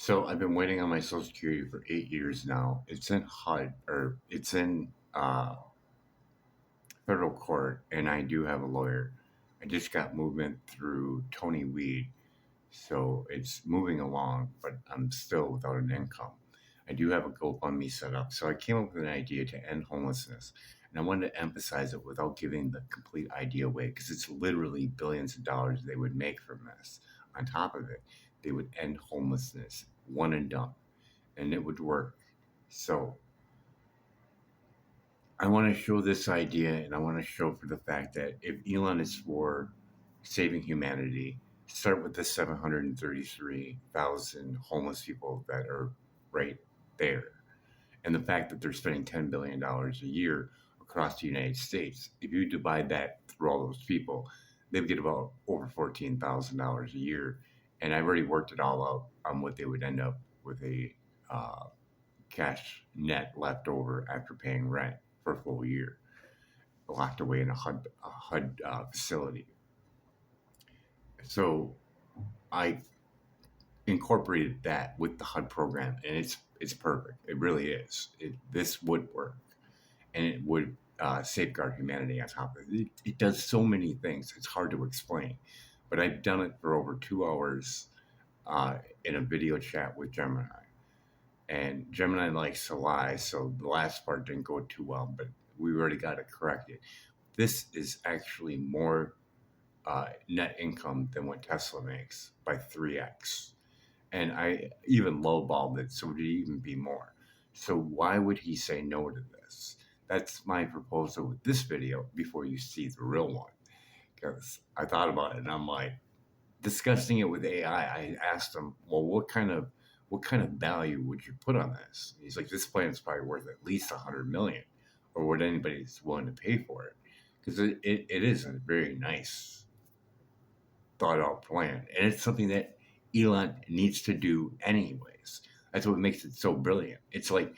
So I've been waiting on my Social Security for 8 years now. It's in HUD or it's in federal court, and I do have a lawyer. I just got movement through Tony Weed, so it's moving along, but I'm still without an income. I do have a GoFundMe set up, so I came up with an idea to end homelessness, and I wanted to emphasize it without giving the complete idea away because it's literally billions of dollars they would make from this. On top of it, they would end homelessness one and done, and it would work. So I want to show this idea, and I want to show for the fact that if Elon is for saving humanity, start with the 733,000 homeless people that are right there. And the fact that they're spending $10 billion a year across the United States. If you divide that through all those people, they would get about over $14,000 a year. And I've already worked it all out on what they would end up with a uh, cash net left over after paying rent for a full year, locked away in a HUD facility. So I incorporated that with the HUD program, and it's perfect. It really is. This would work, and it would safeguard humanity on top of it. It does so many things. It's hard to explain, but I've done it for over 2 hours in a video chat with Gemini. And Gemini likes to lie, so the last part didn't go too well, but we already got it corrected. This is actually more net income than what Tesla makes by 3x. And I even lowballed it, so it would even be more. So why would he say no to this? That's my proposal with this video before you see the real one. Because I thought about it and I'm like, discussing it with AI, I asked him, well, what kind of value would you put on this? He's like, this plan is probably worth at least 100 million, or what anybody's willing to pay for it, because it is a very nice, thought out plan, and it's something that Elon needs to do anyways. That's what makes it so brilliant. It's like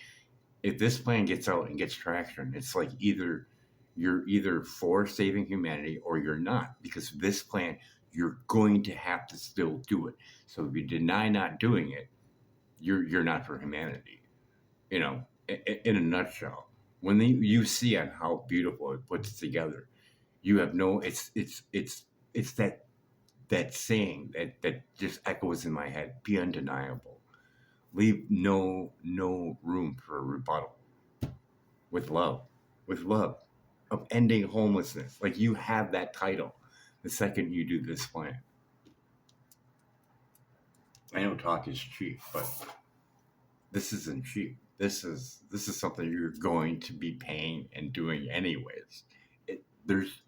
if this plan gets out and gets traction, it's like you're either for saving humanity or you're not, because this plan you're going to have to still do it. So if you deny not doing it, you're not for humanity. In a nutshell, when you see on how beautiful it puts together, you have no. It's that saying that just echoes in my head. Be undeniable. Leave no room for a rebuttal. With love, with love, of ending homelessness. Like you have that title the second you do this plan. I know talk is cheap, but this isn't cheap. This is something you're going to be paying and doing anyways. It, there's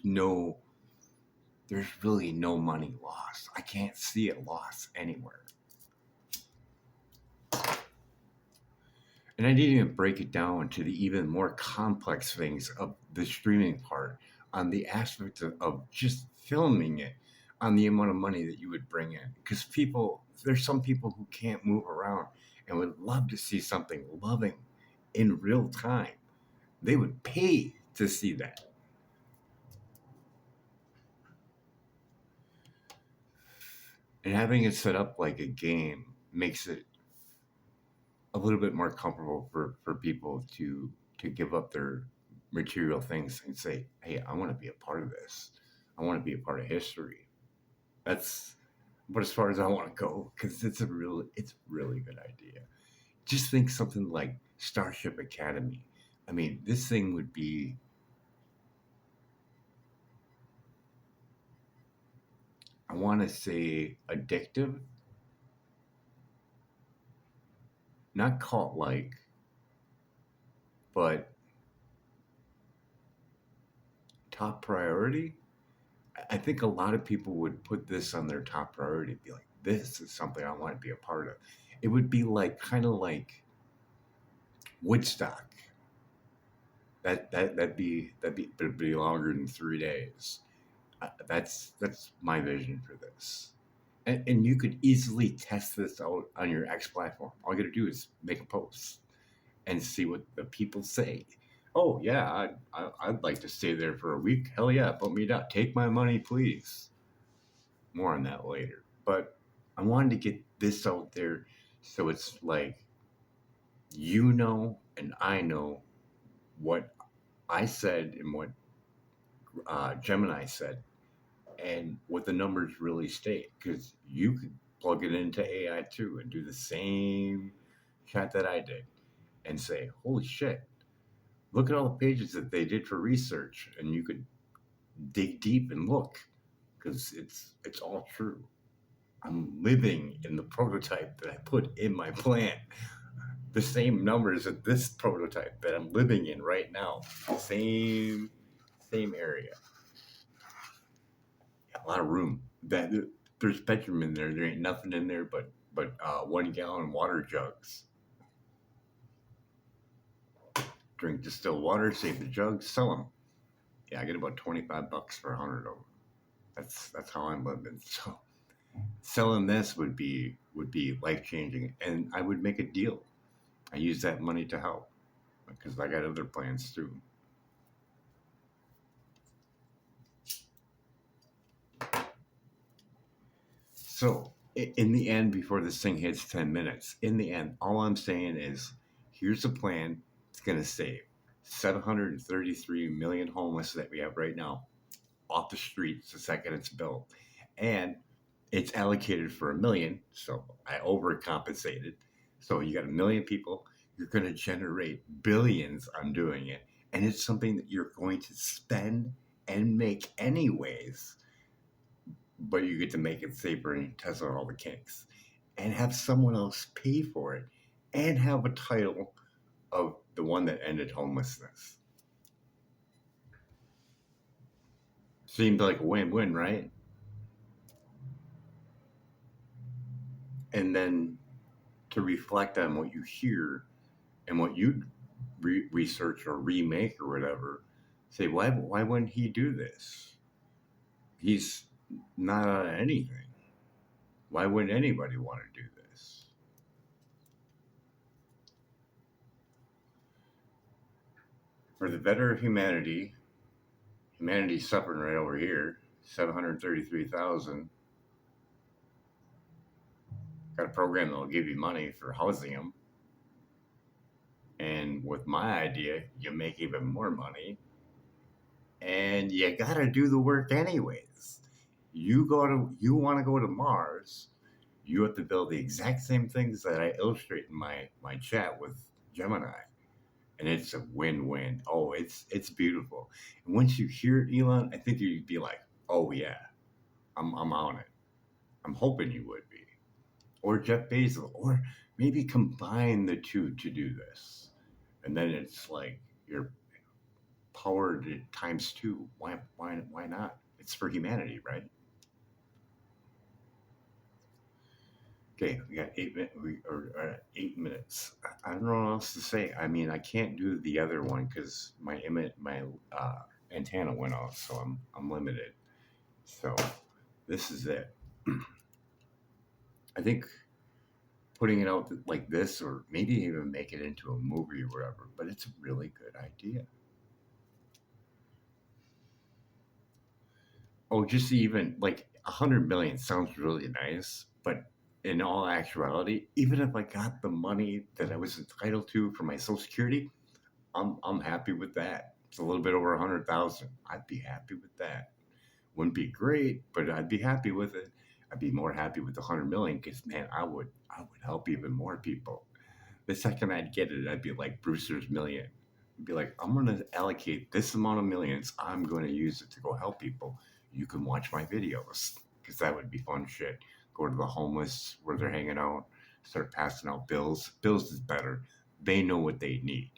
no there's really no money lost. I can't see it lost anywhere. And I didn't even break it down to the even more complex things of the streaming part, on the aspect of just filming it, on the amount of money that you would bring in. Because there's some people who can't move around and would love to see something loving in real time. They would pay to see that. And having it set up like a game makes it a little bit more comfortable for people to give up their material things and say, hey, I want to be a part of this. I want to be a part of history. That's but as far as I want to go, because it's a really good idea. Just think something like Starship Academy. I mean, this thing would be, I want to say, addictive, not cult like, but top priority. I think a lot of people would put this on their top priority, be like, this is something I want to be a part of. It would be like kind of like Woodstock. That'd be longer than 3 days. That's my vision for this. And you could easily test this out on your X platform. All you got to do is make a post and see what the people say. Oh yeah, I'd like to stay there for a week. Hell yeah, put me down. Take my money, please. More on that later. But I wanted to get this out there. So it's like, you know, and I know what I said and what Gemini said, and what the numbers really state. Because you could plug it into AI too and do the same chat that I did and say, holy shit, look at all the pages that they did for research. And you could dig deep and look because it's all true. I'm living in the prototype that I put in my plan. The same numbers at this prototype that I'm living in right now. Same area. A lot of room. That there's bedroom in there. There ain't nothing in there but 1 gallon water jugs. Drink distilled water, save the jugs, sell them. Yeah, I get about $25 for 100 of them. That's how I'm living. So selling this would be life changing, and I would make a deal. I use that money to help because I got other plans too. So in the end, before this thing hits 10 minutes, in the end, all I'm saying is, here's a plan. It's going to save 733 million homeless that we have right now off the streets the second it's built. And it's allocated for 1 million. So I overcompensated. So you got 1 million people. You're going to generate billions on doing it. And it's something that you're going to spend and make anyways, but you get to make it safer and test out all the kinks and have someone else pay for it and have a title of the one that ended homelessness. Seemed like a win-win, right? And then to reflect on what you hear and what you research or remake or whatever, say, why wouldn't he do this? He's not on anything. Why wouldn't anybody want to do this? For the better of humanity, humanity's suffering right over here. 733,000. Got a program that'll give you money for housing them. And with my idea, you make even more money. And you gotta do the work anyways. You want to go to Mars, you have to build the exact same things that I illustrate in my chat with Gemini. And it's a win-win. Oh, it's beautiful. And once you hear it, Elon, I think you'd be like, oh yeah, I'm on it. I'm hoping you would be. Or Jeff Bezos, or maybe combine the two to do this. And then it's like you're powered times two. Why not? It's for humanity, right? Okay, we got 8 minutes. We are 8 minutes. I don't know what else to say. I mean, I can't do the other one because my antenna went off, so I'm limited. So this is it. I think putting it out like this, or maybe even make it into a movie or whatever. But it's a really good idea. Oh, just even like 100 million sounds really nice, but in all actuality, even if I got the money that I was entitled to for my Social Security, I'm happy with that. It's a little bit over 100,000. I'd be happy with that. Wouldn't be great, but I'd be happy with it. I'd be more happy with the 100 million because man, I would help even more people. The second I'd get it, I'd be like Brewster's million. I'd be like, I'm gonna allocate this amount of millions. I'm gonna use it to go help people. You can watch my videos because that would be fun shit. Go to the homeless where they're hanging out, start passing out bills. Bills is better. They know what they need.